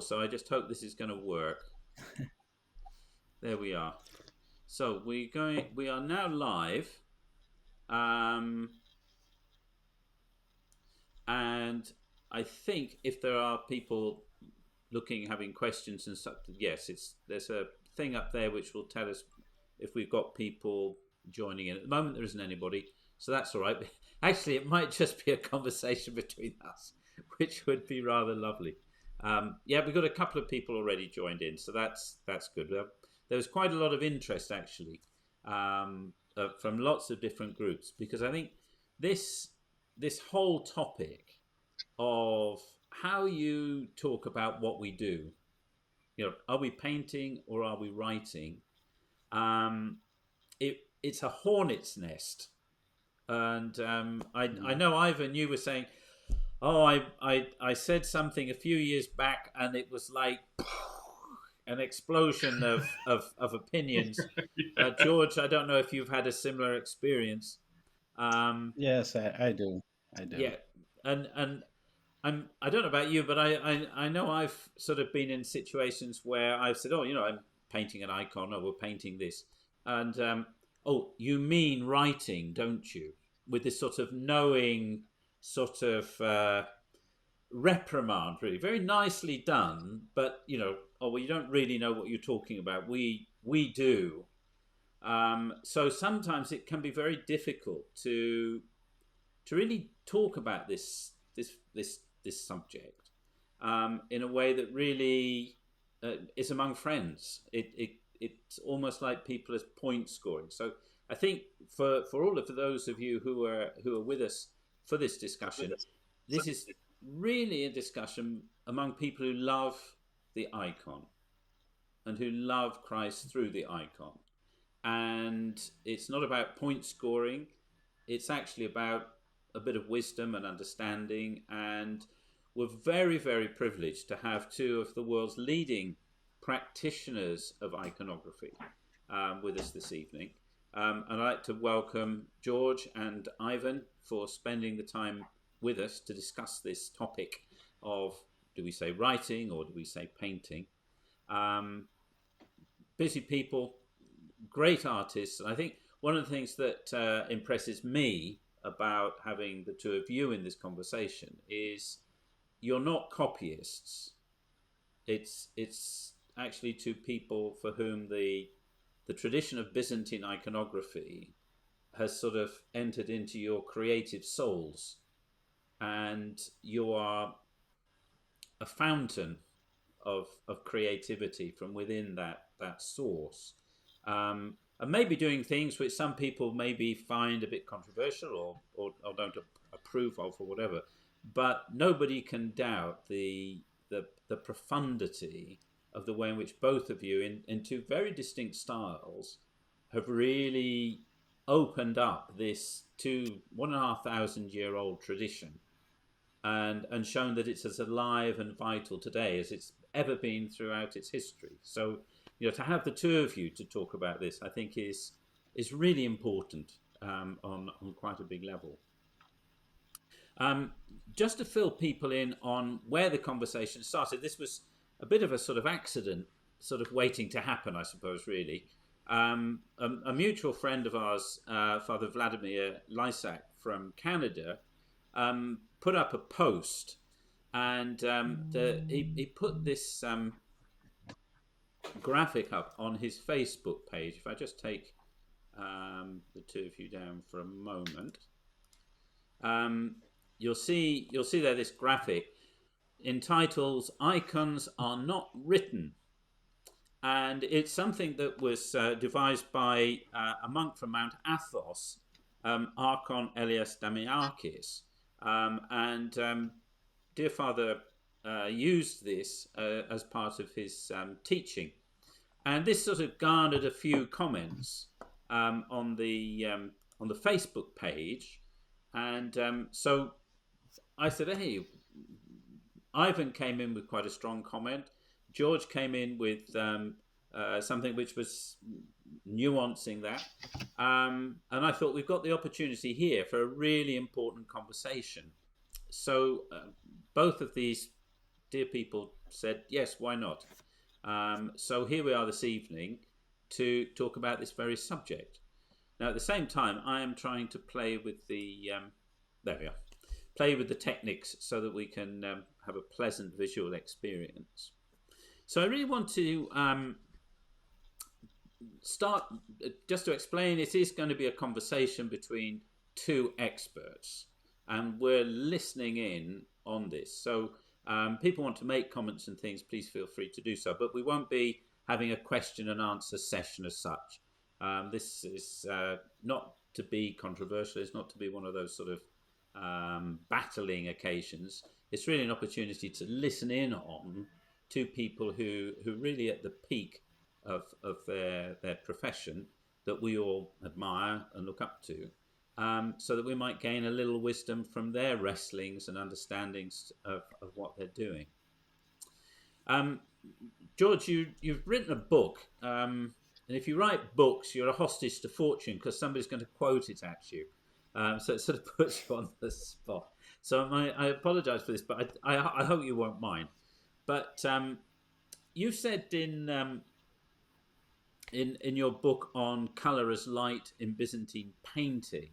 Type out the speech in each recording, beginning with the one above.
before, so I just hope this is going to work. There we are. So we are now live, and I think if there are people looking, having questions and stuff, yes, there's a thing up there which will tell us if we've got people joining in. At the moment, there isn't anybody, so that's all right. Actually, it might just be a conversation between us, which would be rather lovely. Yeah, we've got a couple of people already joined in, so that's good. There was quite a lot of interest actually from lots of different groups, because I think this whole topic of how you talk about what we do, are we painting or are we writing? It's a hornet's nest, and I know, Ivan, you were saying, oh, I said something a few years back, and it was like an explosion of opinions. George, I don't know if you've had a similar experience. Yes, I do. I do. Yeah, and I don't know about you, but I know I've sort of been in situations where I've said, oh, I'm painting an icon, or we're painting this, and oh, you mean writing, don't you? With this sort of knowing sort of reprimand, really very nicely done, but oh well, you don't really know what you're talking about. We do. So sometimes it can be very difficult to really talk about this subject in a way that really is among friends. It's almost like people as point scoring. So I think for those of you who are with us for this discussion, this is really a discussion among people who love the icon and who love Christ through the icon. And it's not about point scoring. It's actually about a bit of wisdom and understanding. And we're very, very privileged to have two of the world's leading practitioners of iconography with us this evening. And I'd like to welcome George and Ivan for spending the time with us to discuss this topic of, do we say writing or do we say painting? Busy people, great artists. And I think one of the things that impresses me about having the two of you in this conversation is you're not copyists. It's actually two people for whom the tradition of Byzantine iconography has sort of entered into your creative souls, and you are a fountain of creativity from within that source, and maybe doing things which some people maybe find a bit controversial or don't approve of or whatever, but nobody can doubt the profundity of the way in which both of you, in two very distinct styles, have really opened up this 1,500-year-old tradition and shown that it's as alive and vital today as it's ever been throughout its history. So, to have the two of you to talk about this, I think is really important on quite a big level. Just to fill people in on where the conversation started, this was a bit of a sort of accident, sort of waiting to happen, I suppose, really. A mutual friend of ours, Father Vladimir Lysak from Canada, put up a post, and he put this graphic up on his Facebook page. If I just take the two of you down for a moment, you'll see there this graphic entitled "Icons Are Not Written," and it's something that was devised by a monk from Mount Athos, Archon Elias Damiakis, and dear Father used this as part of his teaching, and this sort of garnered a few comments on the Facebook page, and so I said, hey, Ivan came in with quite a strong comment. George came in with something which was nuancing that, and I thought we've got the opportunity here for a really important conversation. So both of these dear people said, yes, why not? So here we are this evening to talk about this very subject. Now, at the same time, I am trying to play with there we are, play with the techniques so that we can have a pleasant visual experience. So I really want to start just to explain. It is going to be a conversation between two experts, and we're listening in on this. So people want to make comments and things, please feel free to do so. But we won't be having a question and answer session as such. This is not to be controversial. It's not to be one of those sort of battling occasions. It's really an opportunity to listen in on two people who really at the peak of their profession that we all admire and look up to, so that we might gain a little wisdom from their wrestlings and understandings of what they're doing. Um, George, you've written a book, and if you write books, you're a hostage to fortune because somebody's going to quote it at you. So it sort of puts you on the spot. So I apologise for this, but I hope you won't mind. But you've said in your book on colour as light in Byzantine painting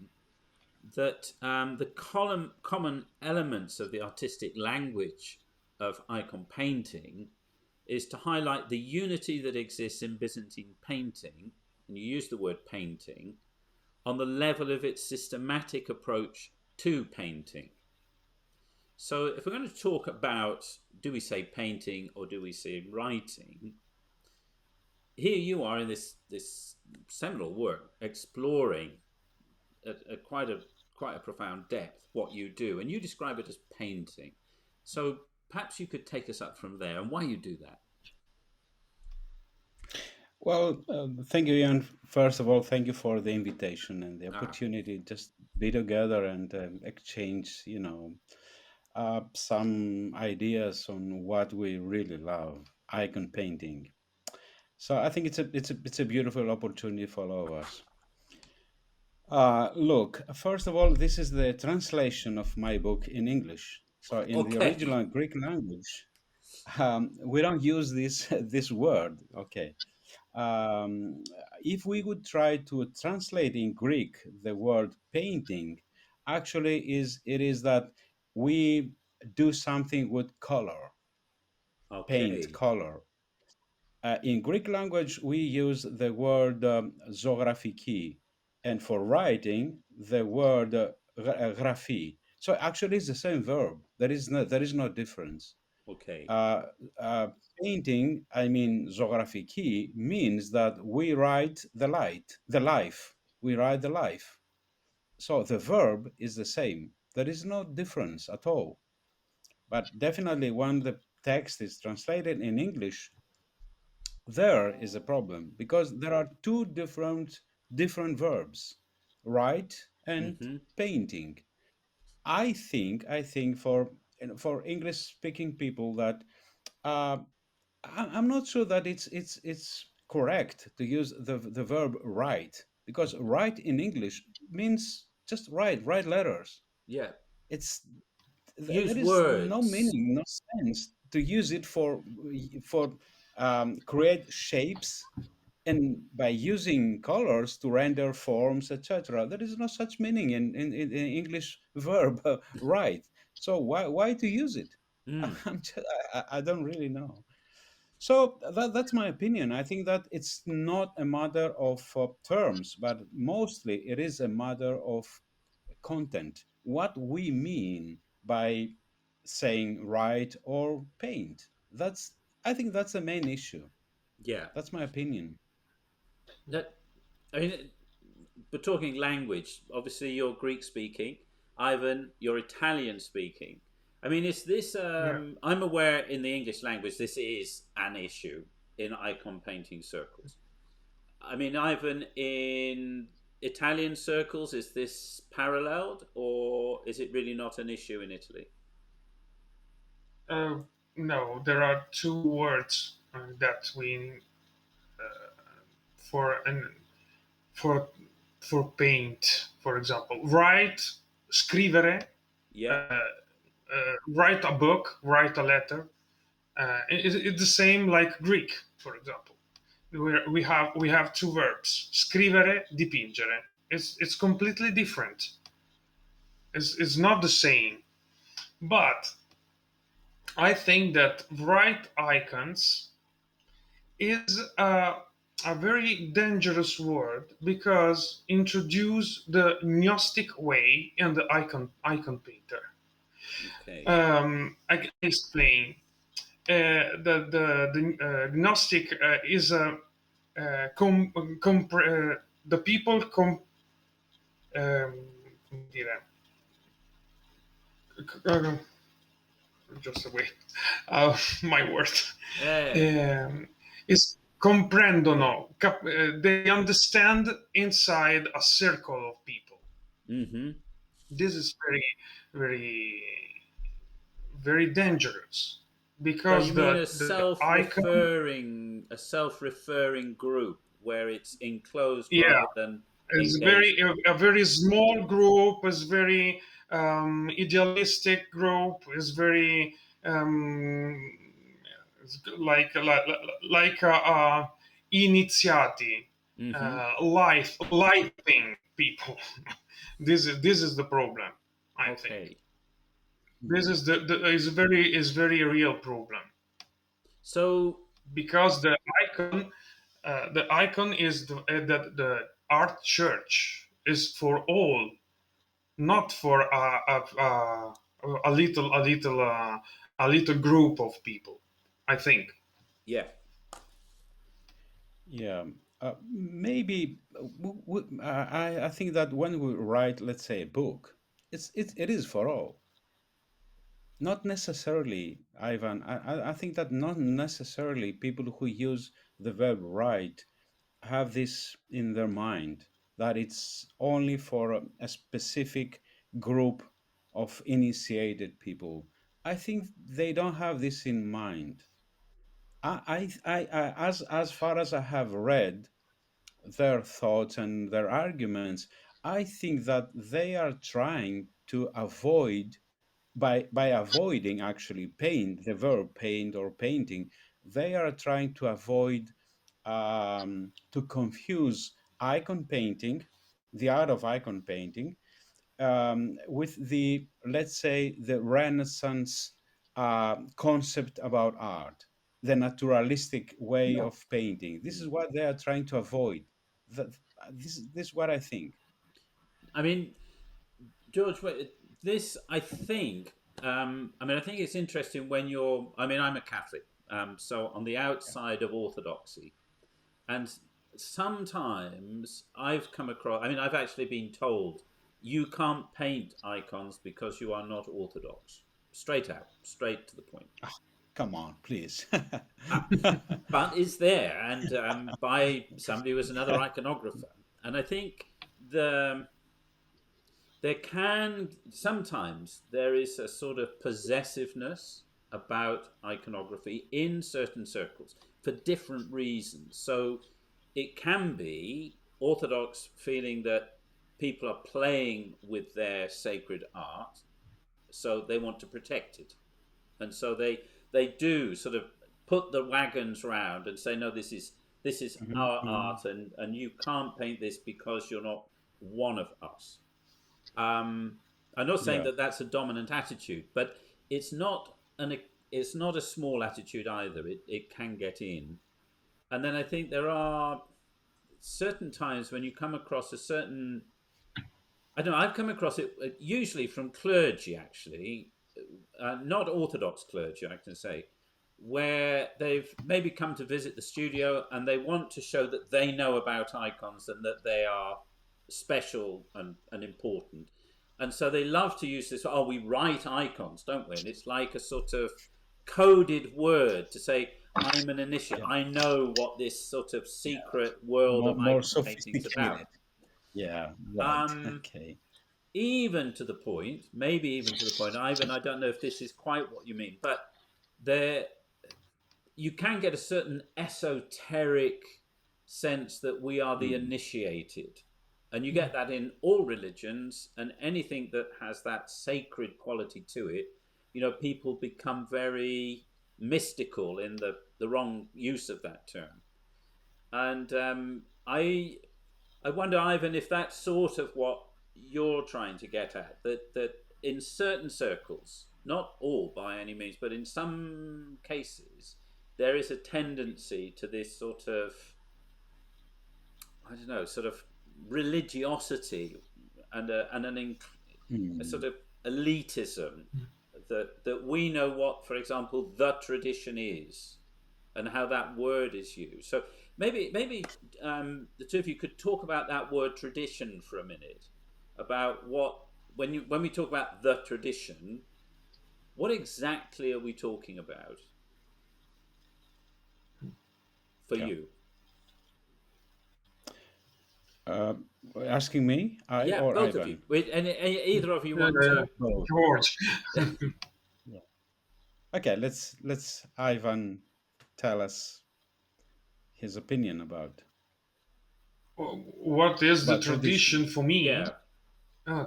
that the common elements of the artistic language of icon painting is to highlight the unity that exists in Byzantine painting, and you use the word painting, on the level of its systematic approach to painting. So if we're going to talk about, do we say painting or do we say writing, here you are in this seminal work exploring at quite a profound depth what you do, and you describe it as painting. So perhaps you could take us up from there and why you do that. Well, thank you, Ian. First of all, thank you for the invitation and the opportunity to just be together and exchange, some ideas on what we really love, icon painting. So I think it's a beautiful opportunity for all of us. Look, first of all, this is the translation of my book in English. So in the Okay. original Greek language, we don't use this this word. Okay. Um, if we would try to translate in Greek the word painting, actually it is that we do something with color, paint Okay. color. In Greek language, we use the word zographiki, and for writing, the word graphi. So actually, it's the same verb. There is no difference. Okay. Uh, uh, Painting, I mean, zographiki, means that we write the life. We write the life. So the verb is the same. There is no difference at all. But definitely, when the text is translated in English, there is a problem because there are two different verbs, write and Mm-hmm. painting. I think for for English speaking people that uh, I'm not sure that it's correct to use the verb write, because write in English means just write letters. Yeah. It's Use there is no words. meaning, no sense to use it for create shapes, and by using colors to render forms, etc. There is no such meaning in English verb write. So why to use it? Mm. I don't really know. So that's my opinion. I think that it's not a matter of terms, but mostly it is a matter of content. What we mean by saying write or paint. I think that's the main issue. Yeah. That's my opinion. That, I mean, we're talking language. Obviously, you're Greek speaking. Ivan, you're Italian speaking. I mean, is this? Yeah. I'm aware in the English language this is an issue in icon painting circles. I mean, Ivan, in Italian circles, is this paralleled, or is it really not an issue in Italy? Uh, no, there are two words that we for an for for paint. For example, write, scrivere, Yeah. write a book, write a letter, It's the same like Greek, for example. We have two verbs: scrivere, dipingere. It's completely different. It's not the same. But I think that write icons is a very dangerous word because introduce the Gnostic way in the icon painter. Okay. I can explain. The Gnostic is a the people come dire, uh, just a wait, my word, Yeah. is comprendono. They understand inside a circle of people. Mm-hmm. This is very, very, very dangerous So because you mean the icon, a self-referring group where it's enclosed yeah, rather than is engaged? a very small group, is very idealistic group, is very um, like iniziati, Mm-hmm. lifing people. This is the problem, I think. Okay. This Yeah. is the is very real problem So because the icon is the art church is for all, not for a little group of people. I think. yeah. Yeah. Maybe I think that when we write, let's say, a book, it is for all. Not necessarily, Ivan. I think that not necessarily people who use the verb write have this in their mind, that it's only for a specific group of initiated people. I think they don't have this in mind. As far as I have read their thoughts and their arguments, I think that they are trying to avoid, by avoiding actually paint, the verb paint or painting, they are trying to avoid, to confuse icon painting, the art of icon painting, with the, let's say, the Renaissance concept about art, the naturalistic way Yeah. of painting. This is what they are trying to avoid. That, this is what I think. I mean, George, this I think. I mean, I think it's interesting when you're. I mean, I'm a Catholic, so on the outside of Orthodoxy, and sometimes I've come across. I mean, I've actually been told you can't paint icons because you are not Orthodox. Straight out, straight to the point. Come on, please. Uh, but it's there, and by somebody who was another iconographer, and I think there can sometimes there is a sort of possessiveness about iconography in certain circles for different reasons. So it can be orthodox feeling that people are playing with their sacred art, so they want to protect it, and so they do sort of put the wagons round and say, no, this is Mhm, our mhm. art, and you can't paint this because you're not one of us. I'm not saying Yeah. that that's a dominant attitude, but it's not an it's not a small attitude either. It can get in, and then I think there are certain times when you come across a certain. I don't know. I've come across it usually from clergy, actually, not Orthodox clergy, I can say, where they've maybe come to visit the studio and they want to show that they know about icons and that they are special and important. And so they love to use this, oh, we write icons, don't we? And it's like a sort of coded word to say, I'm an initiate. Yeah. I know what this sort of Yeah. secret world More, of more icon painting is about. sophisticated. Yeah. Right. Um, Okay. Even to the point, maybe even to the point, Ivan, I don't know if this is quite what you mean, but there you can get a certain esoteric sense that we are the Mm. initiated. And you get that in all religions, and anything that has that sacred quality to it, people become very. mystical in the wrong use of that term. And I wonder, Ivan, if that's sort of what you're trying to get at, that in certain circles, not all by any means, but in some cases, there is a tendency to this sort of, I don't know, sort of religiosity and a Hmm. sort of elitism that we know what, for example, the tradition is and how that word is used. So maybe the two of you could talk about that word tradition for a minute, about what when we talk about the tradition, what exactly are we talking about for Yeah. you? Uh, Asking me, I Yeah, or both of you. Ivan? Wait, and either of you want Uh, to? Both. George, Yeah. Okay, let's Ivan tell us his opinion what is the about tradition. tradition for me? Yeah,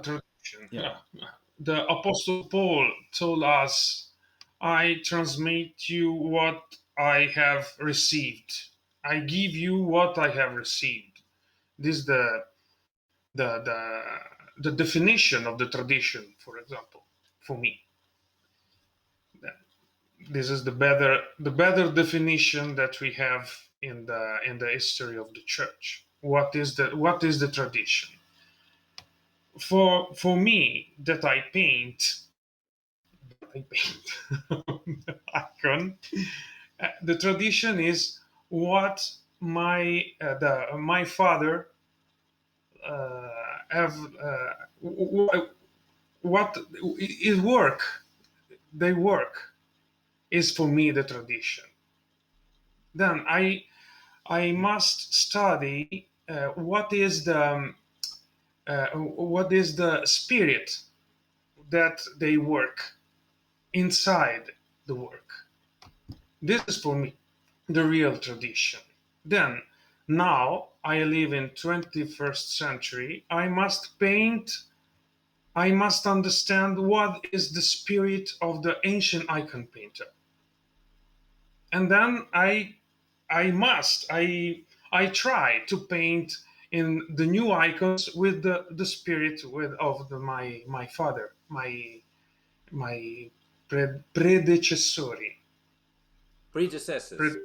Tradition. Yeah. The Apostle Paul told us, I transmit you what I have received. I give you what I have received. This is the, the, the definition of the tradition, for example, for me. This is the better definition that we have in the history of the church. What is the tradition? For me, that I paint the icon. The tradition is what my father uh, have what his work they work is for me the tradition. Then I must study what is the spirit that they work inside the work. This is for me the real tradition. Then, now I live in 21st century. I must understand what is the spirit of the ancient icon painter. And then I try to paint in the new icons with the spirit of my father, my predecessori. predecessors. Pre-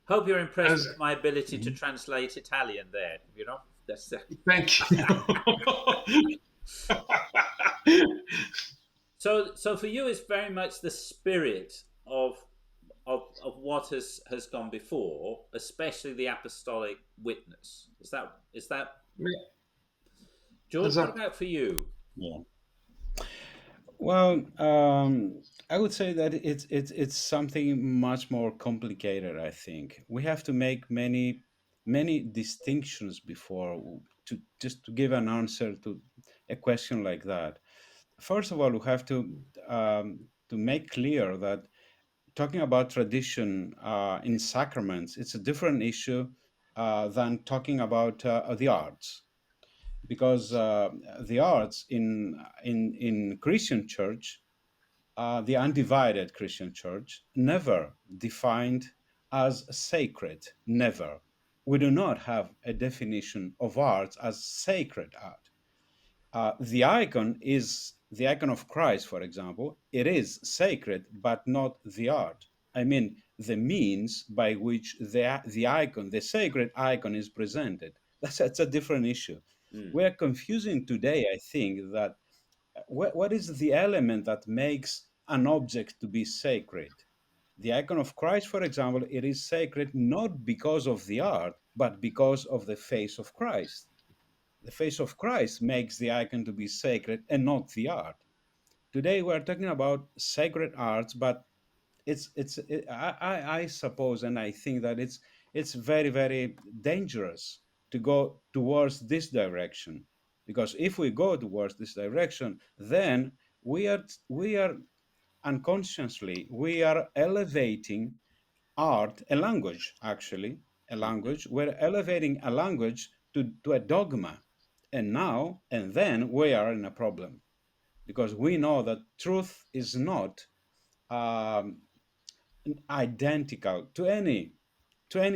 Hope you're impressed as with my ability to Mhm. translate Italian. There, that's Thank you. so for you, it's very much the spirit of what has gone before, especially the apostolic witness. Is that George? What Exactly. about for you? Yeah. Well, I would say that it's something much more complicated. I think we have to make many distinctions to just to give an answer to a question like that. First of all, we have to make clear that talking about tradition in sacraments, it's a different issue than talking about the arts, because the arts in Christian Church, the undivided Christian Church, never defined as sacred. Never. We do not have a definition of art as sacred art. The icon of Christ, for example. It is sacred, but not the art. I mean, the means by which the icon, the sacred icon, is presented. That's a different issue. Mm, We're confusing today, I think, that what is the element that makes an object to be sacred? The icon of Christ, for example, it is sacred not because of the art, but because of the face of Christ. The face of Christ makes the icon to be sacred and not the art. Today we're talking about sacred arts, but I suppose and I think that it's very, very dangerous to go towards this direction, because if we go towards this direction, then we are unconsciously we are elevating art, a language, actually, a mhm. language. We're elevating a language to a dogma. And now and then we are in a problem, because we know that truth is um, identical to any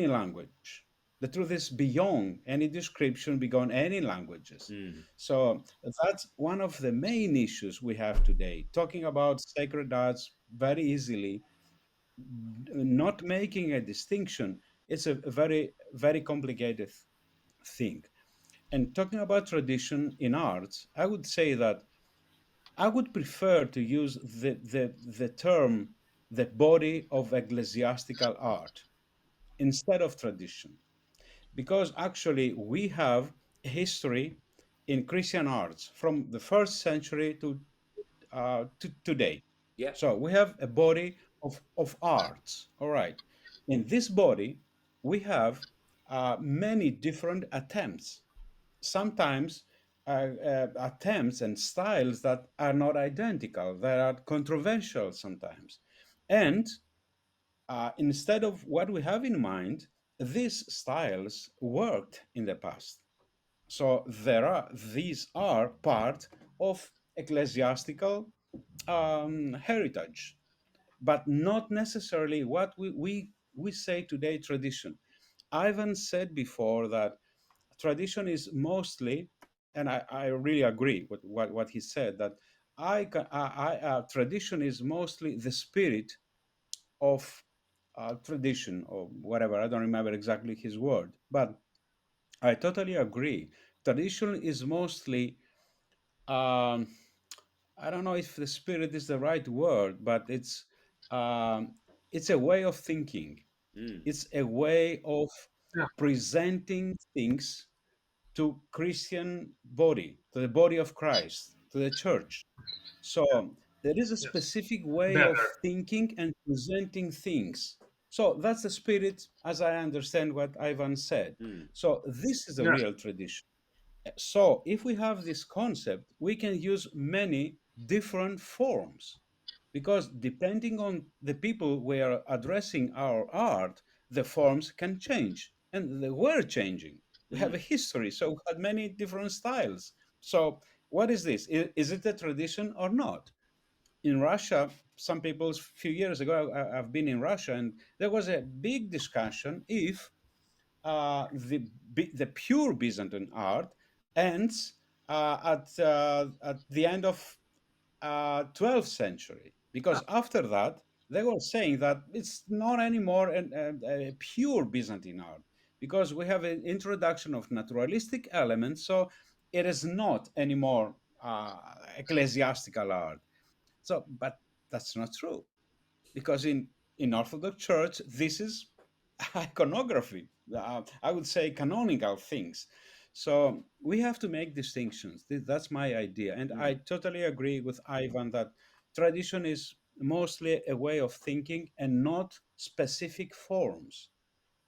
language. The truth is beyond any description, beyond any languages. Mm. So that's one of the main issues we have today. Talking about sacred arts very easily, not making a distinction, it's a very, very complicated thing. And talking about tradition in arts, I would say that I would prefer to use the term the body of ecclesiastical art instead of tradition, because actually we have a history in Christian arts from the first century to today. Yeah. So we have a body of arts. All right. In this body, we have many different attempts, sometimes attempts and styles that are not identical, that are controversial sometimes. And instead of what we have in mind, these styles worked in the past. So these are part of ecclesiastical heritage, but not necessarily what we say today tradition. Ivan said before that tradition is mostly, and I really agree with what he said, that tradition is mostly the spirit of tradition or whatever. I don't remember exactly his word, but I totally agree. Tradition is mostly, um, I don't know if the spirit is the right word, but it's a way of thinking. Mm. It's a way of Yeah. presenting things to Christian body, to the body of Christ, to the church. So there is a Yes. specific way of Better. thinking and presenting things. So that's the spirit, as I understand what Ivan said. Mm. So this is the Yes. real tradition. So if we have this concept, we can use many different forms, because depending on the people we are addressing our art, the forms can change, and they were changing. We have a Mm. history, so we had many different styles. So what is this? Is it a tradition or not? In Russia, some people, a few years ago, I've been in Russia, and there was a big discussion if the pure Byzantine art ends at the end of 12th century, Ah, because after that they were saying that it's not anymore a pure Byzantine art, because we have an introduction of naturalistic elements, so it is not anymore ecclesiastical art. So, but that's not true, because in Orthodox Church this is iconography. I would say canonical things. So we have to make distinctions. That's my idea, and I Mm. totally agree with Ivan that tradition is mostly a way of thinking and not specific forms.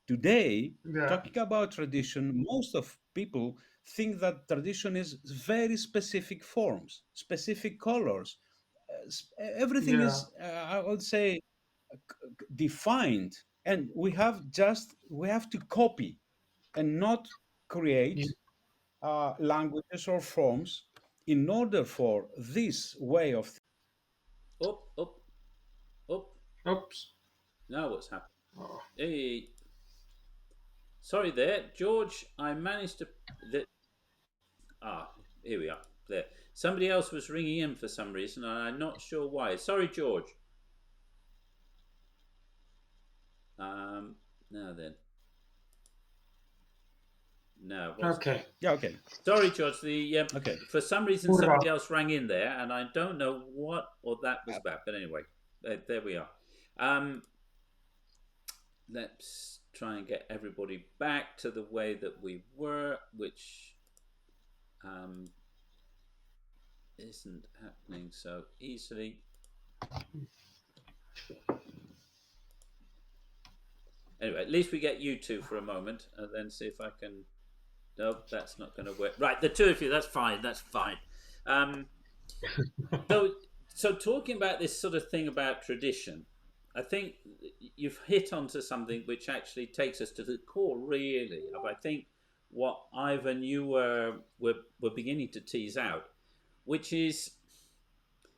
Today, yeah. talking about tradition, most of people think that tradition is very specific forms, specific colors. Everything Yeah. is, I would say, defined, and we have to copy and not create Ye- languages or forms in order for this way of Up, up, up. Oops. Now what's happened? Oh. Hey, sorry there, George. I managed to. The, here we are. There. Somebody else was ringing in for some reason, and I'm not sure why. Sorry, George. Um, now then. No, what's Okay. yeah, okay, sorry, George. The okay. for some reason Hurrah. somebody else rang in there, and I don't know what or that was about. But anyway, there we are. Um, let's try and get everybody back to the way that we were, which um, isn't happening so easily. Anyway, at least we get you two for a moment, and then see if I can. Nope, that's not going to work. Right, the two of you. That's fine. That's fine. Um, so, so talking about this sort of thing about tradition, I think you've hit onto something which actually takes us to the core, really, of I think what Ivan you were beginning to tease out, which is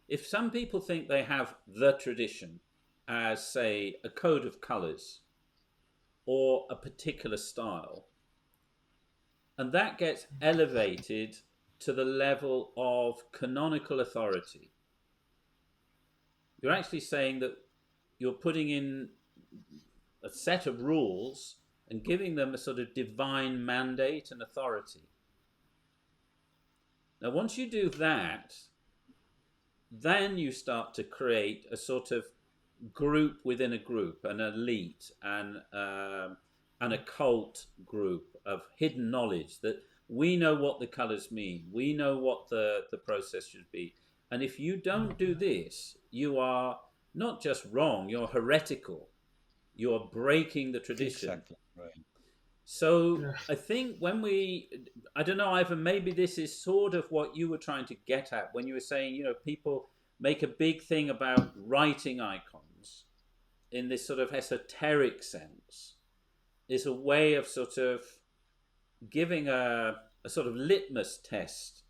if some people think they have the tradition, as, say, a code of colors or a particular style, and that gets elevated to the level of canonical authority. You're actually saying that you're putting in a set of rules and giving them a sort of divine mandate and authority. Now, once you do that, then you start to create a sort of group within a group, an elite and an occult group of hidden knowledge that we know what the colors mean, we know what the process should be. And if you don't do this, you are not just wrong, you're heretical, you're breaking the tradition. Exactly. Right. So Yeah. I think when I don't know, Ivan, maybe this is sort of what you were trying to get at when you were saying, people make a big thing about writing icons in this sort of esoteric sense, is a way of sort of giving a sort of litmus test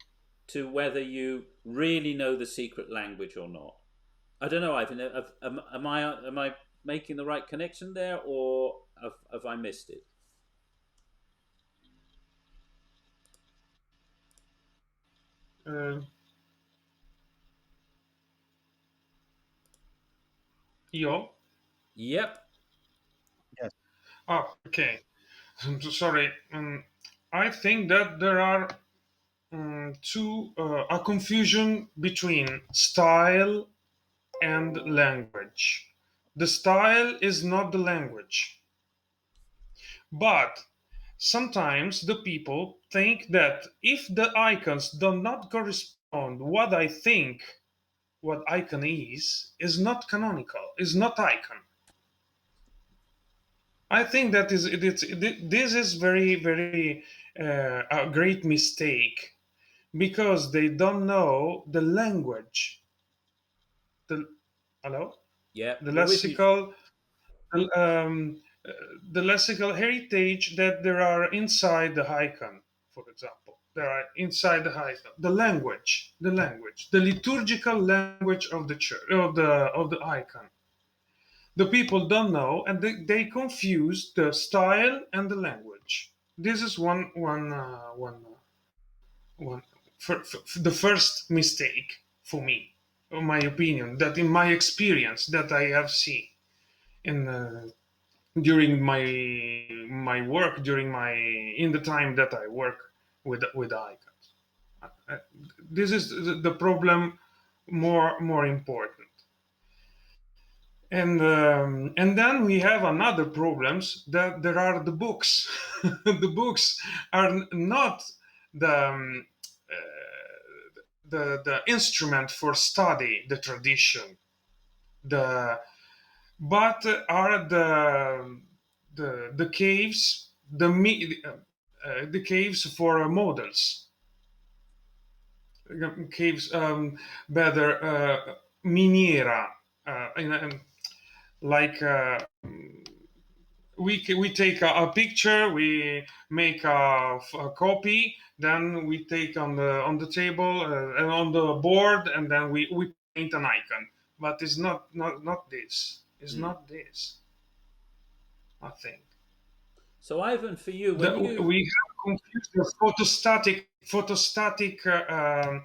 to whether you really know the secret language or not. I don't know, Ivan. Am I making the right connection there, or have I missed it? Uh, Io? Yep. Yes. Oh, okay. I'm so sorry. I think that there are two a confusion between style and language. The style is not the language, but sometimes the people think that if the icons do not correspond what I think what icon is not canonical, is not icon. I think that this is very very a great mistake because they don't know the language. The hello, Yep. the We're with you. lexical, um, uh, the lexical heritage that there are inside the icon. For example, there are inside the icon the liturgical language of the church of the icon. The people don't know, and they confuse the style and the language. This is one the first mistake for me, in my opinion, that in my experience that I have seen in during my work during my in the time that I work with icons. Uh, this is the problem more important. And then we have another problems that there are the books. The books are not the the instrument for study the tradition, the but are the caves, the caves for models, caves, better miniera, like we take a picture, we make a copy, then we take on the table and on the board, and then we paint an icon. But it's not this. It's Mm. not this. I think So, Ivan, for you, when that you we have confused the photostatic. Uh,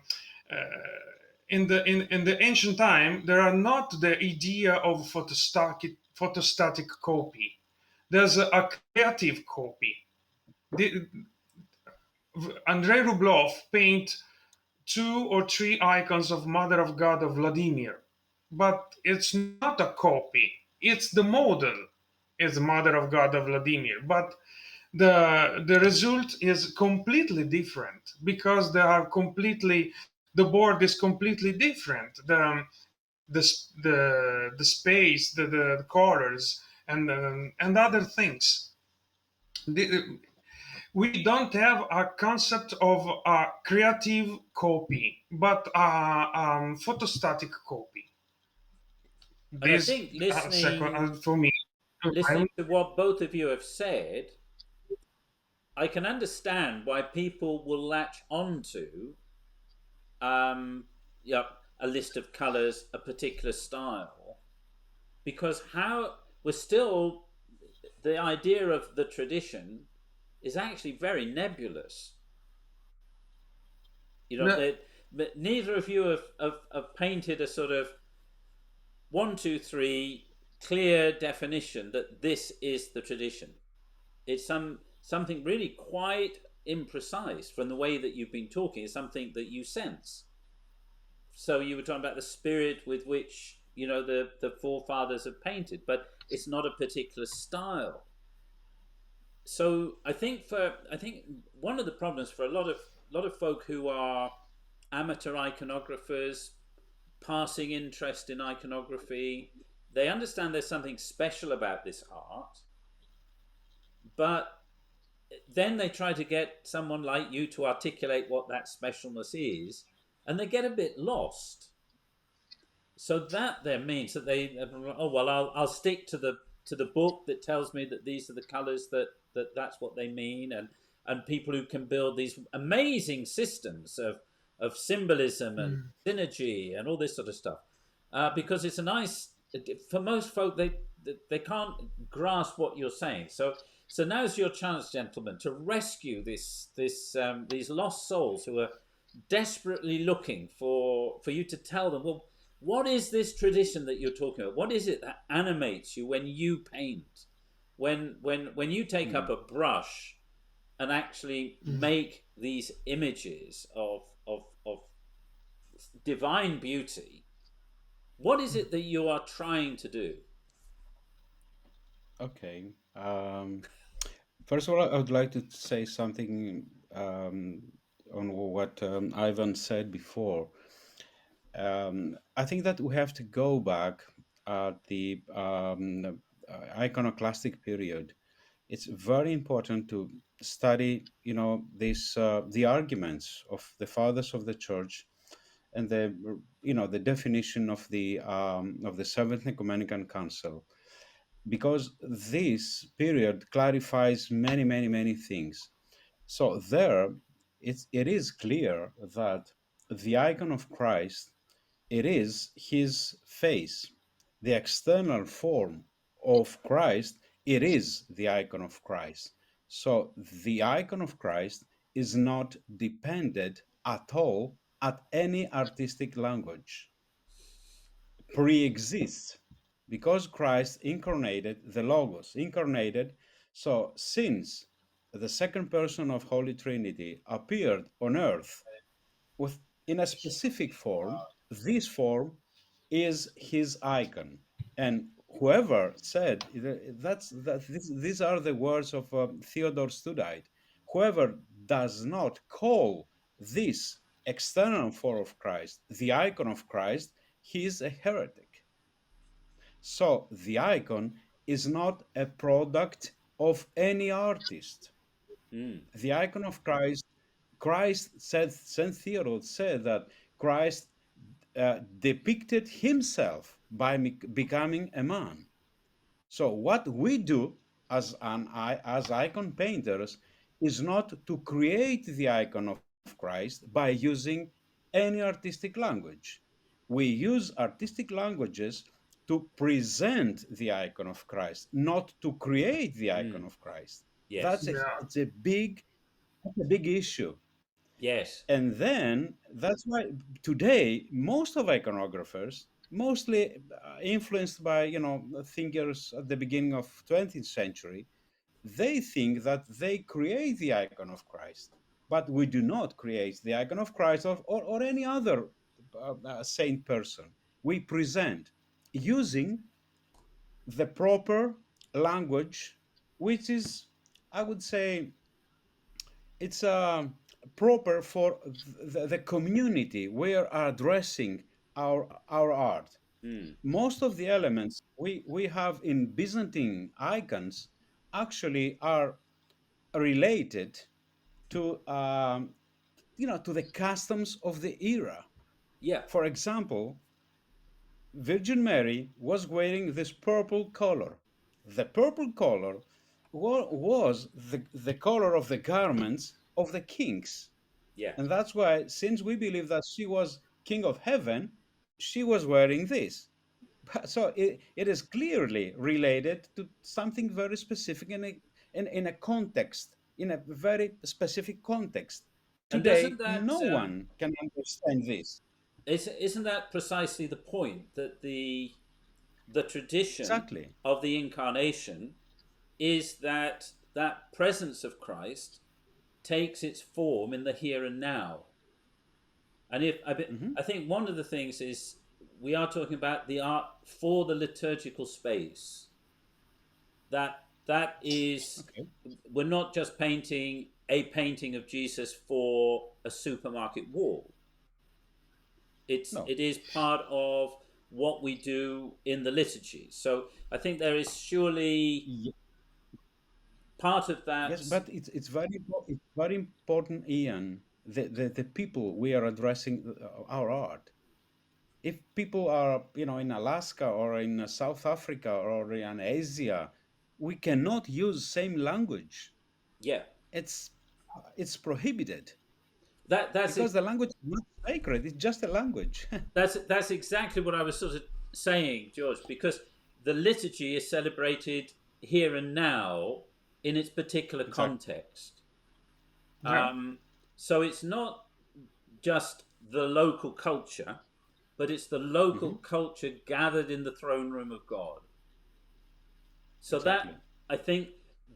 in the ancient time, there are not the idea of photostatic copy. There's a creative copy. The, Andrei Rublev paint two or three icons of Mother of God of Vladimir, but it's not a copy. It's the model. Is Mother of God of Vladimir, but the result is completely different because they are completely the board is completely different. The space, the colors, and other things. The, we don't have a concept of a creative copy, but a photostatic copy. and I This think second listening for me. listening to what both of you have said, I can understand why people will latch onto um, yeah, a list of colors, a particular style, because how we're still, the idea of the tradition is actually very nebulous. You know, No, but neither of you have painted a sort of one, two, three clear definition that this is the tradition. It's something really quite imprecise from the way that you've been talking. It's something that you sense. So you were talking about the spirit with which the forefathers have painted, but it's not a particular style. So I think one of the problems for a lot of folk who are amateur iconographers, passing interest in iconography, they understand there's something special about this art, but then they try to get someone like you to articulate what that specialness is, and they get a bit lost. So that then means that they, oh well, I'll stick to the book that tells me that these are the colors that's what they mean, and people who can build these amazing systems of symbolism and mm, synergy and all this sort of stuff, because it's a nice, for most folk, they can't grasp what you're saying. So now's your chance, gentlemen, to rescue these lost souls who are desperately looking for you to tell them, well, what is this tradition that you're talking about? What is it that animates you when you paint? When you take up Mm. a brush and actually mm. make these images of divine beauty, what is it that you are trying to do? Okay. First of all, I would like to say something on what Ivan said before. I think that we have to go back at the iconoclastic period. It's very important to study, this the arguments of the fathers of the church and the definition of the Seventh Ecumenical Council, because this period clarifies many, many, many things. So there, it is clear that the icon of Christ, it is his face, the external form of Christ, it is the icon of Christ. So the icon of Christ is not dependent at all at any artistic language, pre-exists because Christ incarnated, the Logos incarnated. So since the second person of Holy Trinity appeared on earth with in a specific form, this form is his icon. And whoever said these are the words of Theodore Studite. Whoever does not call this external form of Christ the icon of Christ, he is a heretic. So the icon is not a product of any artist. Mm. The icon of Christ, Christ said, Saint Theodore said that Christ depicted himself by becoming a man. So what we do as icon painters is not to create the icon of Christ by using any artistic language. We use artistic languages to present the icon of Christ, not to create the icon Mm. of Christ. Yes. Yeah. It's a big issue. Yes. And then that's why today most of iconographers, mostly influenced by thinkers at the beginning of 20th century, they think that they create the icon of Christ, but we do not create the icon of Christ or any other saint person. We present using the proper language, which is, I would say, it's proper for the community we are addressing our art. Mm. Most of the elements we have in Byzantine icons actually are related to to the customs of the era. Yeah. For example, Virgin Mary was wearing this purple color. The purple color was the color of the garments of the kings. Yeah. And that's why, since we believe that she was King of Heaven, she was wearing this. So it is clearly related to something very specific in a context, in a very specific context. And Today, doesn't that no one can understand this. isn't that precisely the point, that the tradition Exactly. of the incarnation is that that presence of Christ takes its form in the here and now. And Hmm. I think one of the things is we are talking about the art for the liturgical space. That is, Okay. we're not just painting a painting of Jesus for a supermarket wall. No. It is part of what we do in the liturgy. So I think there is surely Ye- part of Yes, that. but it's very important, Ian. The people we are addressing our art. If people are, in Alaska or in South Africa or in Asia, we cannot use same language. Yeah, It's it's prohibited that's because the language is not sacred. It's just a language. that's exactly what I was sort of saying, George, because the liturgy is celebrated here and now in its particular Exactly. context. Yeah. Um, so it's not just the local culture, but it's the local Hmm. culture gathered in the throne room of God. So Exactly. that, I think,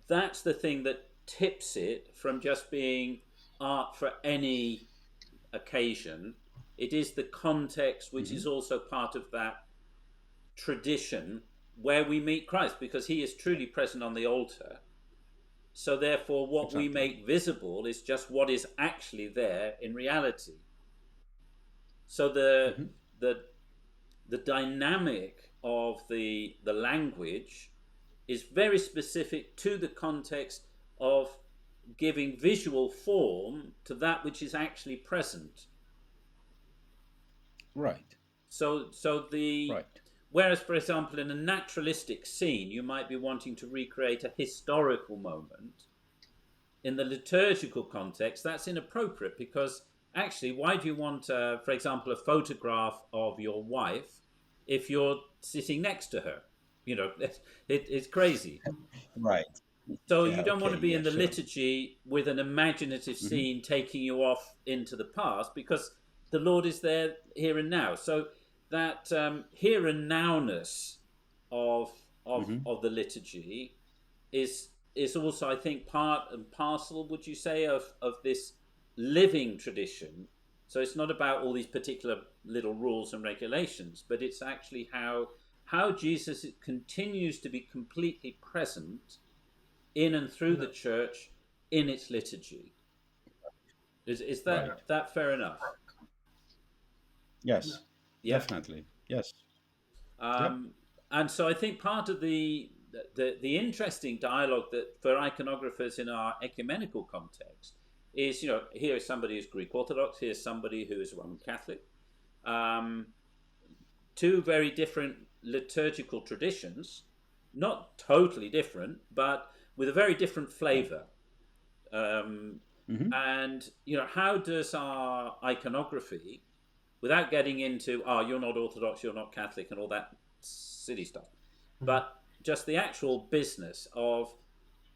that's the thing that tips it from just being art for any occasion. It is the context which Hmm. is also part of that tradition where we meet Christ, because he is truly present on the altar. So therefore what we Exactly. make visible is just what is actually there in reality. So Hmm. the the dynamic of the language is very specific to the context of giving visual form to that which is actually present. Right. So the Right. whereas, for example, in a naturalistic scene, you might be wanting to recreate a historical moment. In the liturgical context, that's inappropriate, because actually, why do you want, for example, a photograph of your wife if you're sitting next to her? You know, it's crazy. Right. So you Yeah. don't want Okay. to be Yeah. in the Sure. liturgy with an imaginative Hmm. scene taking you off into the past, because the Lord is there here and now. So that here and nowness of Hmm. of the liturgy is also, I think, part and parcel, would you say, of this living tradition. So it's not about all these particular little rules and regulations, but it's actually how Jesus continues to be completely present in and through the Yeah. church in its liturgy. Is Right. that fair enough? Yeah. Yes. Yeah. Definitely. Yes. Yep. Um, and so I think part of the interesting dialogue that for iconographers in our ecumenical context is, here is somebody who's Greek Orthodox, here's somebody who is Roman Catholic, um, two very different liturgical traditions, not totally different, but with a very different Right. flavour. Um, Hmm. and how does our iconography, without getting into, oh, you're not Orthodox, you're not Catholic, and all that silly stuff, Mhm. but just the actual business of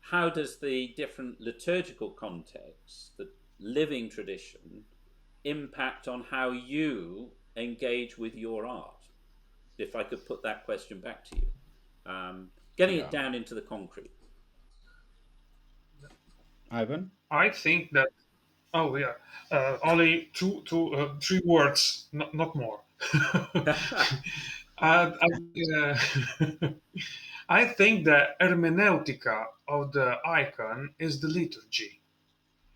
how does the different liturgical context, the living tradition, impact on how you engage with your art? If I could put that question back to you, getting it Yeah. down into the concrete. Ivan. I think that. Oh yeah, only three words, not more. I, I think the hermeneutica of the icon is the liturgy.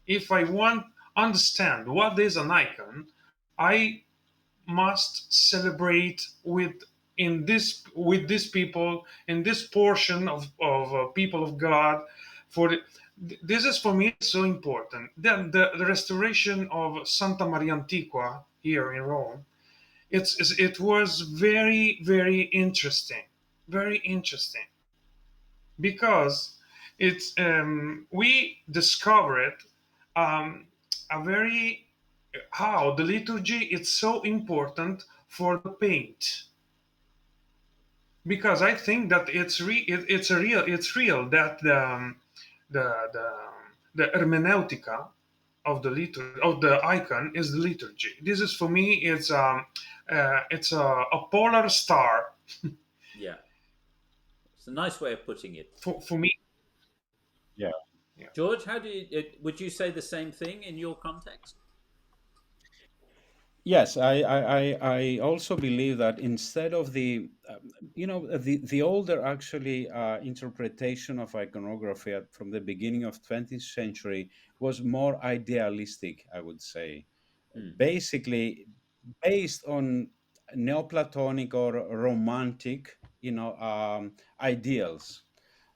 If I want understand what is an icon, I must celebrate with these people in this portion of people of God. For this is for me so important. Then the restoration of Santa Maria Antiqua here in Rome, it was very interesting, very interesting, because it's we discovered um, a very how the liturgy is so important for the paint. because I think that it's real that the the hermeneutica of the of the icon is the liturgy. This is for me. It's a polar star Yeah, it's a nice way of putting it. for me. Yeah. Yeah. George, how do you, would you say the same thing in your context? Yes, I also believe that instead of the older actually interpretation of iconography from the beginning of 20th century was more idealistic, I would say, Mm, basically based on Neoplatonic or romantic, ideals.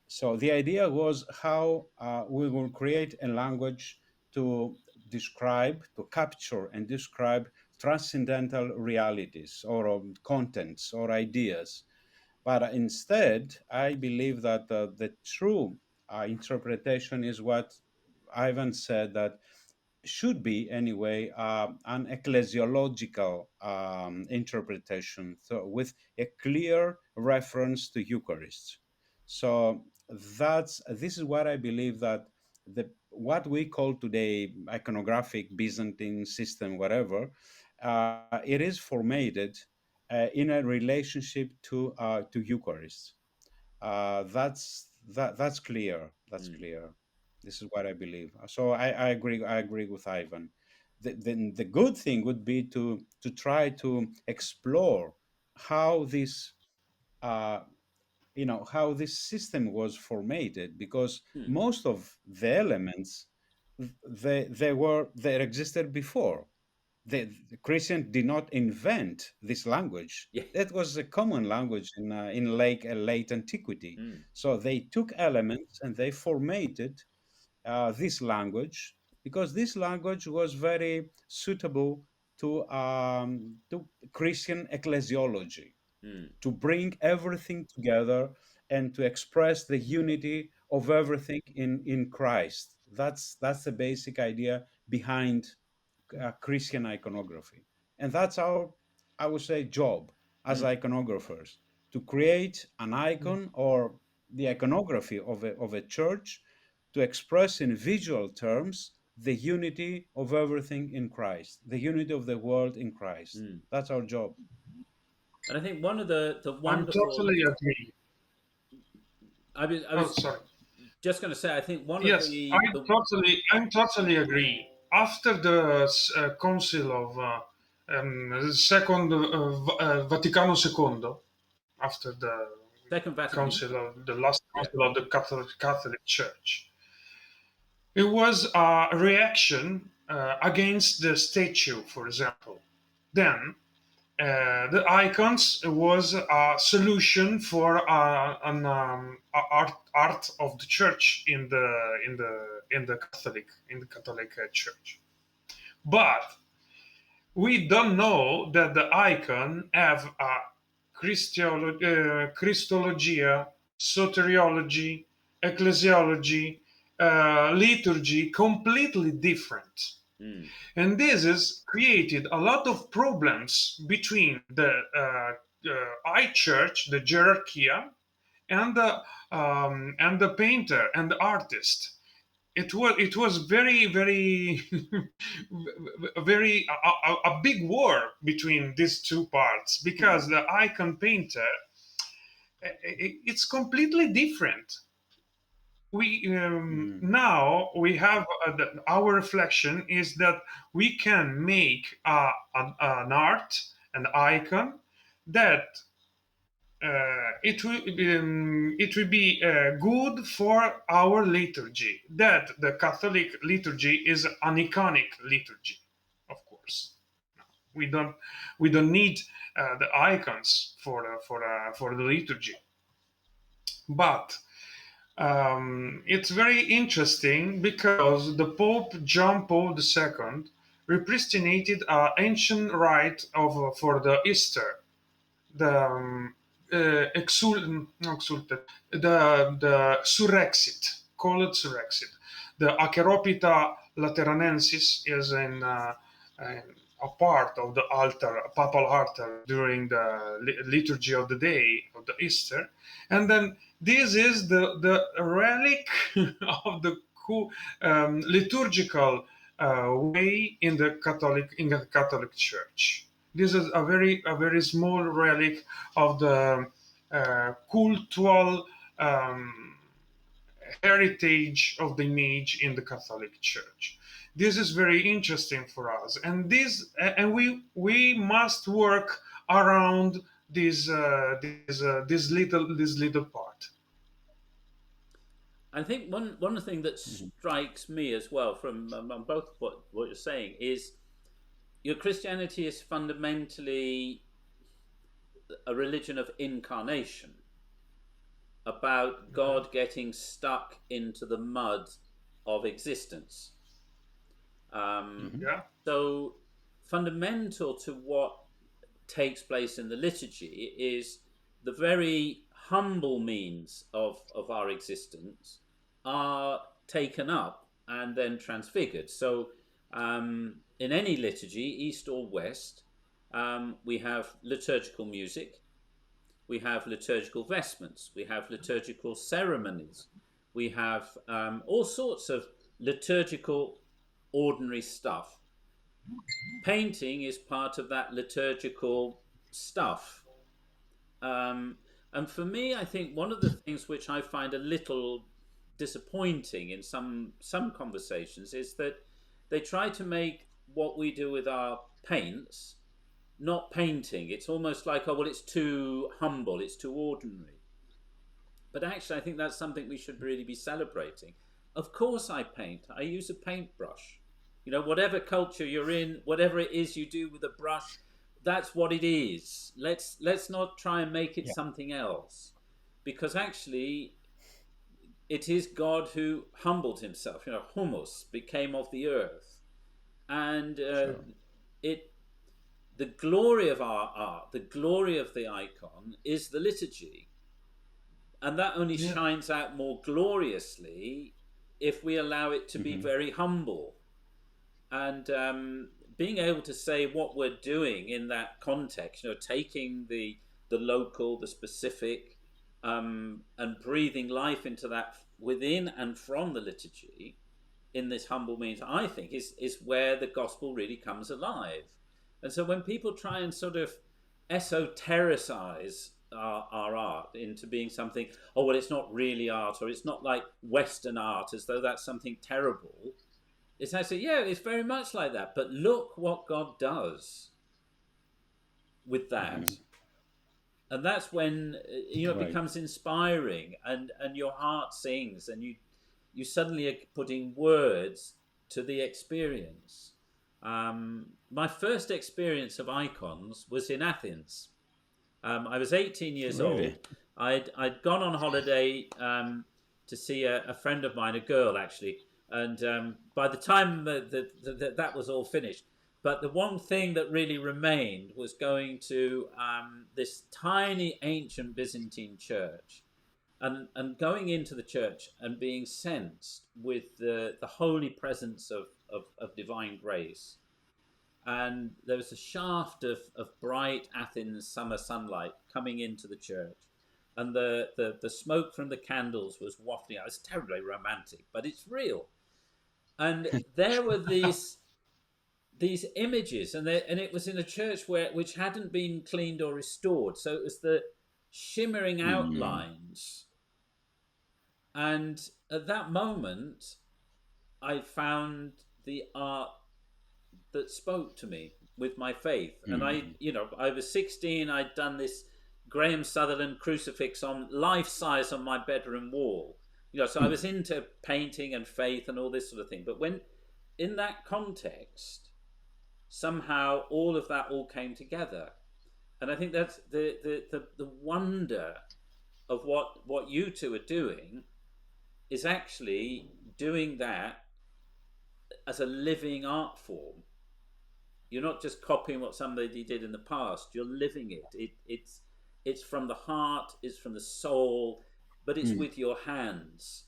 So the idea was how we will create a language to to capture and describe transcendental realities or contents or ideas. But instead, I believe that the true interpretation is what Ivan said, that should be anyway an ecclesiological interpretation, so with a clear reference to Eucharist. So this is what I believe, that the what we call today iconographic Byzantine system, whatever, it is formatted in a relationship to Eucharist. That's clear. That's mm, clear. This is what I believe. So I agree. I agree with Ivan. The good thing would be to try to explore how this uh, how this system was formatted, because mm. most of the elements they existed before. The Christians did not invent this language. Yeah. That was a common language in late antiquity. Mm, So they took elements and they formatted this language, because this language was very suitable to Christian ecclesiology, mm, to bring everything together and to express the unity of everything in Christ. That's the basic idea behind Christian iconography. And that's our, I would say, job as mm, iconographers, to create an icon or the iconography of a church, to express in visual terms the unity of everything in Christ, the unity of the world in Christ. mm. That's our job. And I think one of the I'm wonderful, totally agree. I Oh, was sorry. just going to say, I think one of Yes, the I'm totally agree. After the Council of Second Vaticano II, after the Second Vatican, council of the last yeah, council of the Catholic Church, it was a reaction against the statue, for example. Then the icons was a solution for an art of the church in the Catholic Church. But we don't know that the icon have a Christologia, soteriology, ecclesiology, liturgy completely different. mm, And this has created a lot of problems between the high church, the hierarchia, and the painter and the artist. It was very very a big war between these two parts, mm, because the icon painter, it's completely different. We Mm, now we have our reflection is that we can make an art, an icon, that it will be good for our liturgy. That the Catholic liturgy is an iconic liturgy, of course. We don't need the icons for the liturgy, but it's very interesting because the Pope John Paul II repristinated an ancient rite of for the Easter, the the surrexit, call it surrexit. The Acheropita Lateranensis is a part of the altar, a papal altar during the liturgy of the day of the Easter, and then this is the relic of the liturgical way in the Catholic Church. This is a very small relic of the cultural heritage of the image in the Catholic Church. This is very interesting for us, and we must work around this little part. I think one thing that Mhm. strikes me as well from both what you're saying is your Christianity is fundamentally a religion of incarnation, about Okay. God getting stuck into the mud of existence. Um, Mhm. Yeah. so, fundamental to what takes place in the liturgy is the very humble means of our existence are taken up and then transfigured. So, in any liturgy, East or West, we have liturgical music, we have liturgical vestments, we have liturgical ceremonies, we have all sorts of liturgical ordinary stuff. Painting is part of that liturgical stuff. Um, and for me, I think one of the things which I find a little disappointing in some conversations is that they try to make what we do with our paints not painting. It's almost like, oh, well, it's too humble, it's too ordinary. But actually, I think that's something we should really be celebrating. Of course, I paint. I use a paintbrush. You know, whatever culture you're in, whatever it is you do with a brush, that's what it is. Let's not try and make it Yeah. something else, because actually, it is God who humbled himself. You know, humus became of the earth, and Sure. it the glory of our art, the glory of the icon, is the liturgy. And that only Yeah. shines out more gloriously if we allow it to be Mhm. very humble. And being able to say what we're doing in that context, you know, taking the local, the specific, and breathing life into that within and from the liturgy in this humble means, I think, is where the gospel really comes alive. And so when people try and sort of esotericize our art into being something, oh, well, it's not really art, or it's not like Western art, as though that's something terrible, it's actually, yeah, it's very much like that. But look what God does with that. Mhm. And that's when it Right. becomes inspiring, and your heart sings, and you suddenly are putting words to the experience. My first experience of icons was in Athens. I was 18 years Really. old. I'd gone on holiday to see a friend of mine, a girl actually, and by the time that was all finished, but the one thing that really remained was going to this tiny ancient Byzantine church, and going into the church and being sensed with the holy presence of divine grace. And there was a shaft of bright Athens summer sunlight coming into the church, and the smoke from the candles was wafting out. It's terribly romantic, but it's real. And there were these images, and it was in a church which hadn't been cleaned or restored, so it was the shimmering Mm. outlines. And at that moment, I found the art that spoke to me with my faith. And Mm. I was 16. I'd done this Graham Sutherland crucifix on life size on my bedroom wall. So I was into painting and faith and all this sort of thing. But when in that context, somehow all of that all came together. And I think that's the wonder of what you two are doing is actually doing that as a living art form. You're not just copying what somebody did in the past. You're living it. It's from the heart. It's from the soul, but it's Mm. with your hands.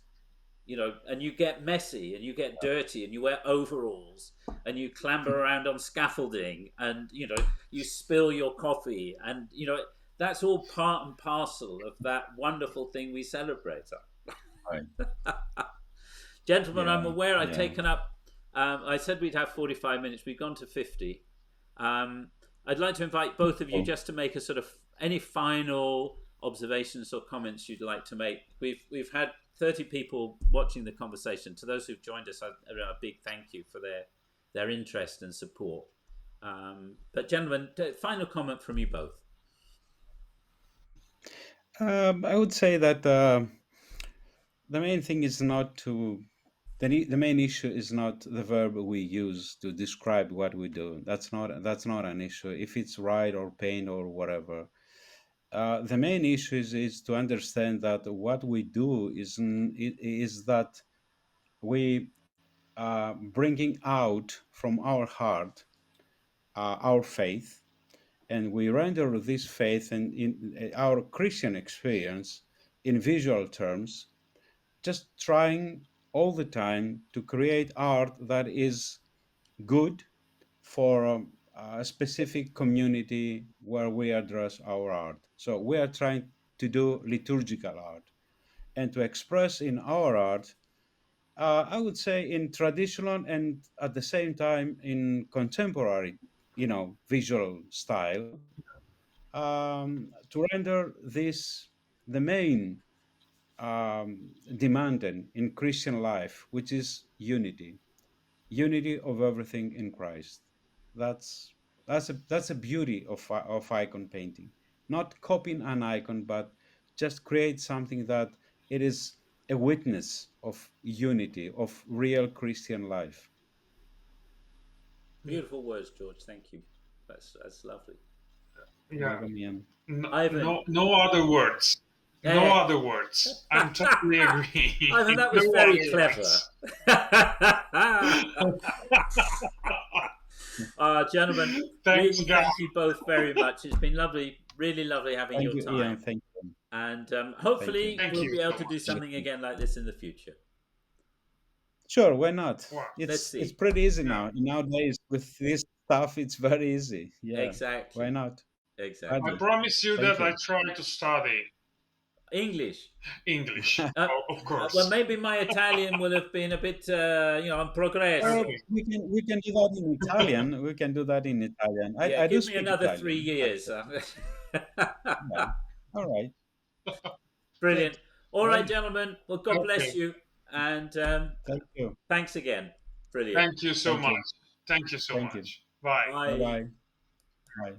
and you get messy and you get dirty and you wear overalls and you clamber around on scaffolding and you spill your coffee, and that's all part and parcel of that wonderful thing we celebrate. Right. Gentlemen, I'm Yeah. aware I've Yeah. taken up. I said we'd have 45 minutes. We've gone to 50. I'd like to invite both of you Oh. just to make a sort of any final observations or comments you'd like to make. We've had 30 people watching the conversation. To those who've joined us, a big thank you for their interest and support. But gentlemen, final comment from you both. I would say that the main thing is not to the main issue is not the verb we use to describe what we do. That's not an issue. If it's write or paint or whatever, the main issue is to understand that what we do is that we bringing out from our heart our faith, and we render this faith and in our Christian experience in visual terms, just trying all the time to create art that is good for a specific community where we address our art. So we are trying to do liturgical art and to express in our art, I would say in traditional and at the same time in contemporary, visual style, to render this the main demanded in Christian life, which is unity of everything in Christ. That's that's a beauty of icon painting. Not copying an icon, but just create something that it is a witness of unity of real Christian life. Beautiful words, George. Thank you. That's lovely. Yeah. Welcome, Ian. No, Ivan. no other words. No Eh. other words. I'm totally agree. Ivan, that was No very other clever. Gentlemen, Thanks, really guys. thank you both very much. It's been lovely, really lovely having Thank your you, Ian. time. Thank you. And Thank hopefully you. Thank we'll you be able so to do much. something again like this in the future. Sure, why not? Wow. Let's It's see. pretty easy Yeah. now. Nowadays with this stuff, it's very easy. Yeah. Why Exactly. not? I Exactly. Gladly. promise you Thank that I you. try to study English. English. Uh, Of well, course. maybe my Italian will have been a bit, on progress. Okay. We can do that in Italian. We can do that in Italian. Yeah, I do give me speak another 3 Italian, years. actually. Yeah. All right. Brilliant. Good. All right, Well, gentlemen. Well, God bless Okay. you. And thank you. thanks again. Brilliant. Thank you so Thank much. you. Thank you so Thank you. much. Bye. Bye. Bye-bye. Bye.